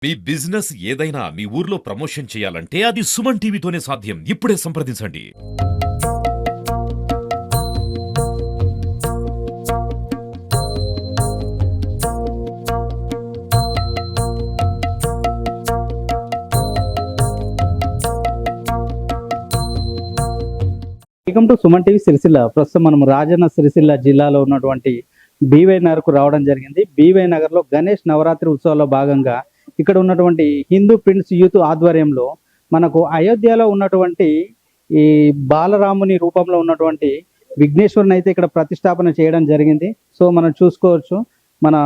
మీ business ఏదైనా మీ ఊర్లో promotion చేయాలంటే అది సుమన్ టీవీతోనే సాధ్యం. ఇప్పుడే సంప్రదించండి. Welcome to Suman TV Sircilla. ప్రస్తుతం మనం రాజన్న సిరిసిల్ల జిల్లాలో ఉన్నటువంటి బీవై నగర్కు రావడం జరిగింది. బీవై నగర్లో గణేష్ నవరాత్రి ఉత్సవాల్లో భాగంగా ఇక్కడ ఉన్నటువంటి హిందూ ప్రిన్స్ యూత్ ఆధ్వర్యంలో మనకు అయోధ్యలో ఉన్నటువంటి ఈ బాలరాముని రూపంలో ఉన్నటువంటి విఘ్నేశ్వరుని అయితే ఇక్కడ ప్రతిష్టాపన చేయడం జరిగింది. సో మనం చూసుకోవచ్చు, మన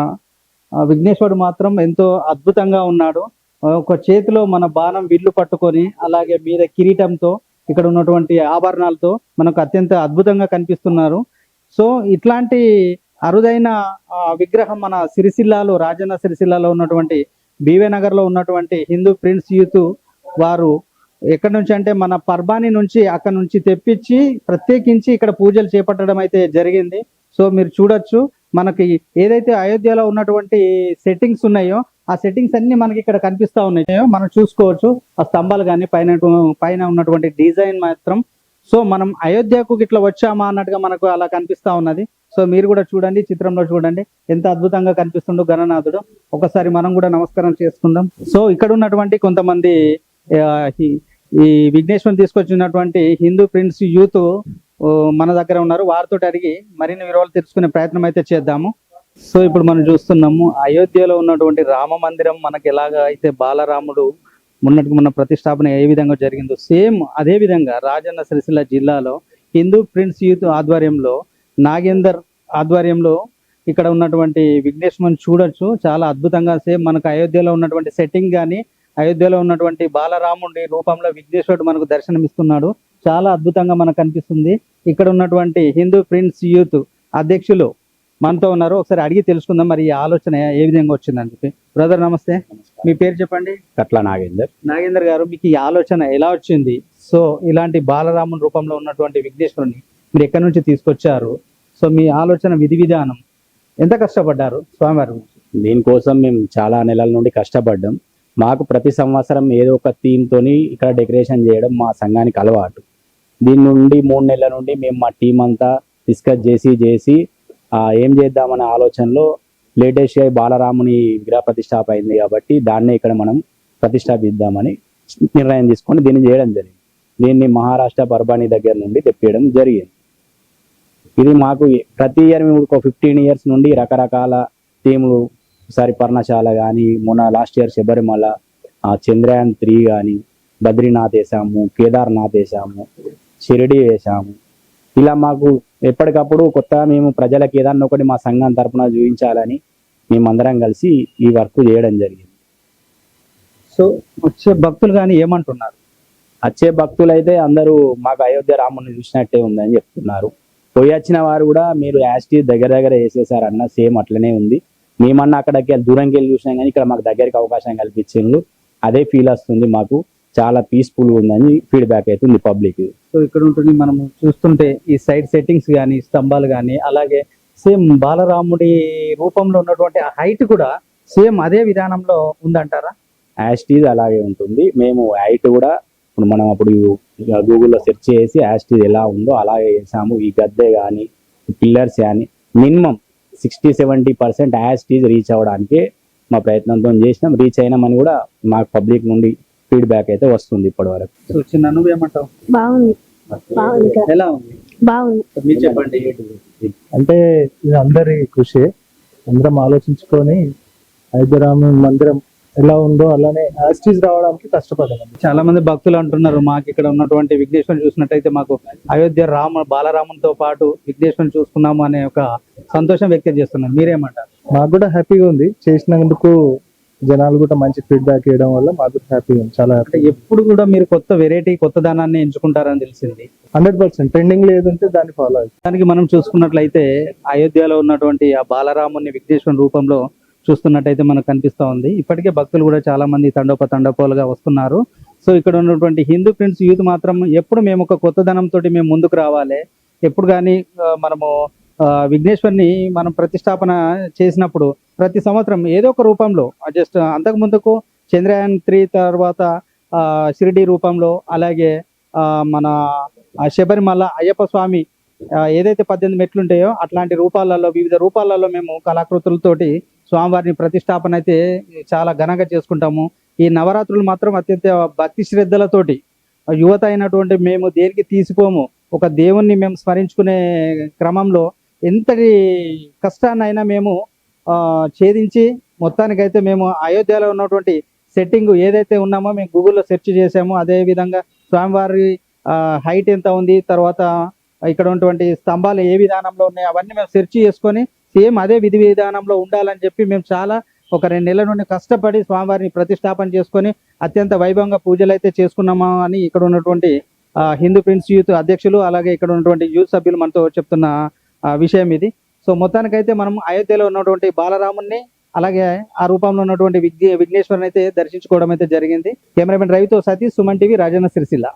విఘ్నేశ్వరుడు మాత్రం ఎంతో అద్భుతంగా ఉన్నాడు. ఒక చేతిలో మన బాణం విల్లు పట్టుకొని, అలాగే మీద కిరీటంతో, ఇక్కడ ఉన్నటువంటి ఆభరణాలతో మనకు అత్యంత అద్భుతంగా కనిపిస్తున్నారు. సో ఇట్లాంటి అరుదైన విగ్రహం మన సిరిసిల్లాలో, రాజన్న సిరిసిల్లాలో ఉన్నటువంటి బీవే నగర్ లో ఉన్నటువంటి హిందూ ప్రిన్స్ యూత్ వారు ఎక్కడి నుంచి అంటే మన పర్బాని నుంచి అక్కడ నుంచి తెప్పించి ప్రత్యేకించి ఇక్కడ పూజలు చేపట్టడం అయితే జరిగింది. సో మీరు చూడొచ్చు, మనకి ఏదైతే అయోధ్యలో ఉన్నటువంటి సెట్టింగ్స్ ఉన్నాయో ఆ సెట్టింగ్స్ అన్ని మనకి ఇక్కడ కనిపిస్తా ఉన్నాయో మనం చూసుకోవచ్చు. ఆ స్తంభాలు కానీ పైన ఉన్నటువంటి డిజైన్ మాత్రం, సో మనం అయోధ్యకు ఇట్లా వచ్చామా అన్నట్టుగా మనకు అలా కనిపిస్తా ఉన్నది. సో మీరు కూడా చూడండి, చిత్రంలో చూడండి ఎంత అద్భుతంగా కనిపిస్తుండో గణనాథుడు. ఒకసారి మనం కూడా నమస్కారం చేసుకుందాం. సో ఇక్కడ ఉన్నటువంటి కొంతమంది ఈ విఘ్నేశ్వరుని తీసుకొచ్చినటువంటి హిందూ ప్రిన్స్ యూత్ మన దగ్గర ఉన్నారు. వారితో అడిగి మరిన్ని వివరాలు తెలుసుకునే ప్రయత్నం అయితే చేద్దాము. సో ఇప్పుడు మనం చూస్తున్నాము, అయోధ్యలో ఉన్నటువంటి రామ మందిరం మనకి ఎలాగ అయితే బాలరాముడు మొన్న ప్రతిష్టాపన ఏ విధంగా జరిగిందో, సేమ్ అదే విధంగా రాజన్న సిరిసిల్ల జిల్లాలో హిందూ ప్రిన్స్ యూత్ ఆధ్వర్యంలో, నాగేందర్ ఆధ్వర్యంలో ఇక్కడ ఉన్నటువంటి విఘ్నేశ్వరుని చూడొచ్చు. చాలా అద్భుతంగా సేమ్ మనకు అయోధ్యలో ఉన్నటువంటి సెట్టింగ్ కానీ, అయోధ్యలో ఉన్నటువంటి బాలరాముడి రూపంలో విఘ్నేశ్వరుడు మనకు దర్శనమిస్తున్నాడు. చాలా అద్భుతంగా మనకు కనిపిస్తుంది. ఇక్కడ ఉన్నటువంటి హిందూ ప్రిన్స్ యూత్ అధ్యక్షులు మనతో ఉన్నారు. ఒకసారి అడిగి తెలుసుకుందాం మరి ఈ ఆలోచన ఏ విధంగా వచ్చిందని చెప్పి. బ్రదర్ నమస్తే, మీ పేరు చెప్పండి. కట్ల నాగేందర్. నాగేందర్ గారు, మీకు ఈ ఆలోచన ఎలా వచ్చింది? సో ఇలాంటి బాలరాముని రూపంలో ఉన్నటువంటి విఘ్నేశ్వరుని మీరు ఎక్కడి నుంచి తీసుకొచ్చారు? సో మీ ఆలోచన విధి విధానం ఎంత కష్టపడ్డారు స్వామివారి గురించి? దీనికోసం మేము చాలా నెలల నుండి కష్టపడ్డాం. మాకు ప్రతి సంవత్సరం ఏదో ఒక థీమ్ తోని ఇక్కడ డెకరేషన్ చేయడం మా సంఘానికి అలవాటు. దీని నుండి 3 నెలల నుండి మేము మా టీం అంతా డిస్కస్ చేసి ఏం చేద్దామనే ఆలోచనలో లేటెస్ట్గా బాలరాముని విగ్రహ ప్రతిష్టాప అయింది కాబట్టి దాన్నే ఇక్కడ మనం ప్రతిష్టాపిద్దామని నిర్ణయం తీసుకొని దీన్ని చేయడం జరిగింది. దీన్ని మహారాష్ట్ర పర్బాని దగ్గర నుండి తెప్పియడం జరిగింది. ఇది మాకు ప్రతి ఇయర్ మేము ఒక 15 ఇయర్స్ నుండి రకరకాల థీములు, ఒకసారి పర్ణశాల కానీ, మొన్న లాస్ట్ ఇయర్ శబరిమల, చంద్రయాన్ 3 కానీ, బద్రీనాథ్ వేసాము, కేదార్నాథ్ వేసాము, షిరిడి వేసాము. ఇలా మాకు ఎప్పటికప్పుడు కొత్తగా మేము ప్రజలకు ఏదన్నా ఒకటి మా సంఘం తరపున చూపించాలని మేమందరం కలిసి ఈ వర్క్ చేయడం జరిగింది. సో వచ్చే భక్తులు కానీ ఏమంటున్నారు? వచ్చే భక్తులు అయితే అందరూ మాకు అయోధ్య రాముని చూసినట్టే ఉందని చెప్తున్నారు. పోయి వచ్చిన వారు కూడా మీరు యాస్టీ దగ్గర వేసేసారన్న సేమ్ అట్లనే ఉంది. మేమన్నా అక్కడికి దూరంకి వెళ్ళి చూసినాం కానీ ఇక్కడ మాకు దగ్గరికి అవకాశం కల్పించిండ్రు. అదే ఫీల్ వస్తుంది, మాకు చాలా పీస్ఫుల్గా ఉందని ఫీడ్బ్యాక్ అవుతుంది పబ్లిక్. సో ఇక్కడ ఉంటుంది, మనం చూస్తుంటే ఈ సైడ్ సెట్టింగ్స్ కానీ, స్తంభాలు కానీ, అలాగే సేమ్ బాలరాముడి రూపంలో ఉన్నటువంటి ఆ హైట్ కూడా సేమ్ అదే విధానంలో ఉందంటారా? యాస్టీజ్ అలాగే ఉంటుంది. మేము హైట్ కూడా మనం అప్పుడు గూగుల్లో సెర్చ్ చేసి యాస్టీజ్ ఎలా ఉందో అలాగే వేసాము. ఈ గద్దె కానీ, పిల్లర్స్ కానీ మినిమం 60-70% యాస్టీజ్ రీచ్ అవ్వడానికి మా ప్రయత్నంతో చేసినాం. రీచ్ అయినామని కూడా మాకు పబ్లిక్ నుండి ఫీడ్బ్యాక్ అయితే వస్తుంది ఇప్పటి వరకు. సో చిన్న నువ్వేమంటావు? బాగుంది. ఎలా ఉంది? బాగుంది. మీరు చెప్పండి. అంటే ఇది అందరి కృషి, అందరం ఆలోచించుకొని హైదరాబాద్ మందిరం ఎలా ఉందో అలానే యాస్టీజ్ రావడానికి కష్టపడ్డాం. చాలా మంది భక్తులు అంటున్నారు, మాకు ఇక్కడ ఉన్నటువంటి విఘ్నేశ్వరుని చూసినట్టయితే మాకు అయోధ్య బాలరామునితో పాటు విఘ్నేశ్వరుని చూసుకున్నాము అనే ఒక సంతోషం వ్యక్తం చేస్తున్నారు. మీరేమంటారు? మాకు కూడా హ్యాపీగా ఉంది. చేసినందుకు జనాలు కూడా మంచి ఫీడ్బ్యాక్ ఇవ్వడం వల్ల మాకు కూడా హ్యాపీగా ఉంది. చాలా అంటే ఎప్పుడు కూడా మీరు కొత్త వెరైటీ, కొత్త దానాన్ని ఎంచుకుంటారని తెలిసింది. 100% ట్రెండింగ్ లేదంటే దాన్ని ఫాలో అవుతుంది. దానికి మనం చూసుకున్నట్లయితే అయోధ్యలో ఉన్నటువంటి ఆ బాలరాముని విఘ్నేశ్వరుని రూపంలో చూస్తున్నట్టయితే మనకు కనిపిస్తా ఉంది. ఇప్పటికే భక్తులు కూడా చాలా మంది తండోపతండోపాలుగా వస్తున్నారు. సో ఇక్కడ ఉన్నటువంటి హిందూ ప్రిన్స్ యూత్ మాత్రం ఎప్పుడు మేము ఒక కొత్త ధనంతో మేము ముందుకు రావాలి, ఎప్పుడు కానీ మనము విఘ్నేశ్వరిని మనం ప్రతిష్టాపన చేసినప్పుడు ప్రతి సంవత్సరం ఏదో ఒక రూపంలో, జస్ట్ అంతకు ముందుకు చంద్రయాన్ 3 తర్వాత షిరిడి రూపంలో, అలాగే మన శబరిమల అయ్యప్ప స్వామి ఏదైతే 18 మెట్లు ఉంటాయో అట్లాంటి రూపాలలో, వివిధ రూపాలలో మేము కళాకృతులతోటి స్వామివారిని ప్రతిష్టాపన అయితే చాలా ఘనంగా చేసుకుంటాము. ఈ నవరాత్రులు మాత్రం అత్యంత భక్తి శ్రద్ధలతోటి యువత అయినటువంటి మేము దేనికి తీసిపోము. ఒక దేవుణ్ణి మేము స్మరించుకునే క్రమంలో ఎంతటి కష్టాన్నైనా మేము ఛేదించి మొత్తానికైతే మేము అయోధ్యలో ఉన్నటువంటి సెట్టింగ్ ఏదైతే ఉన్నామో మేము గూగుల్లో సెర్చ్ చేసామో అదే విధంగా స్వామివారి హైట్ ఎంత ఉంది, తర్వాత ఇక్కడ ఉన్నటువంటి స్తంభాలు ఏ విధానంలో ఉన్నాయి అవన్నీ మేము సెర్చ్ చేసుకొని సేమ్ అదే విధి విధానంలో ఉండాలని చెప్పి మేము చాలా ఒక 2 నెలల నుండి కష్టపడి స్వామివారిని ప్రతిష్టాపన చేసుకొని అత్యంత వైభవంగా పూజలు అయితే చేసుకున్నామా అని ఇక్కడ ఉన్నటువంటి హిందూ ప్రిన్స్ యూత్ అధ్యక్షులు, అలాగే ఇక్కడ ఉన్నటువంటి యూత్ సభ్యులు మనతో చెప్తున్న విషయం ఇది. సో మొత్తానికైతే మనం అయోధ్యలో ఉన్నటువంటి బాలరాముని, అలాగే ఆ రూపంలో ఉన్నటువంటి విఘ్నేశ్వరుని అయితే దర్శించుకోవడం అయితే జరిగింది. కెమెరామెన్ రవితో సతీష్, సుమన్ టీవీ, రాజన్న సిరిసిల్ల.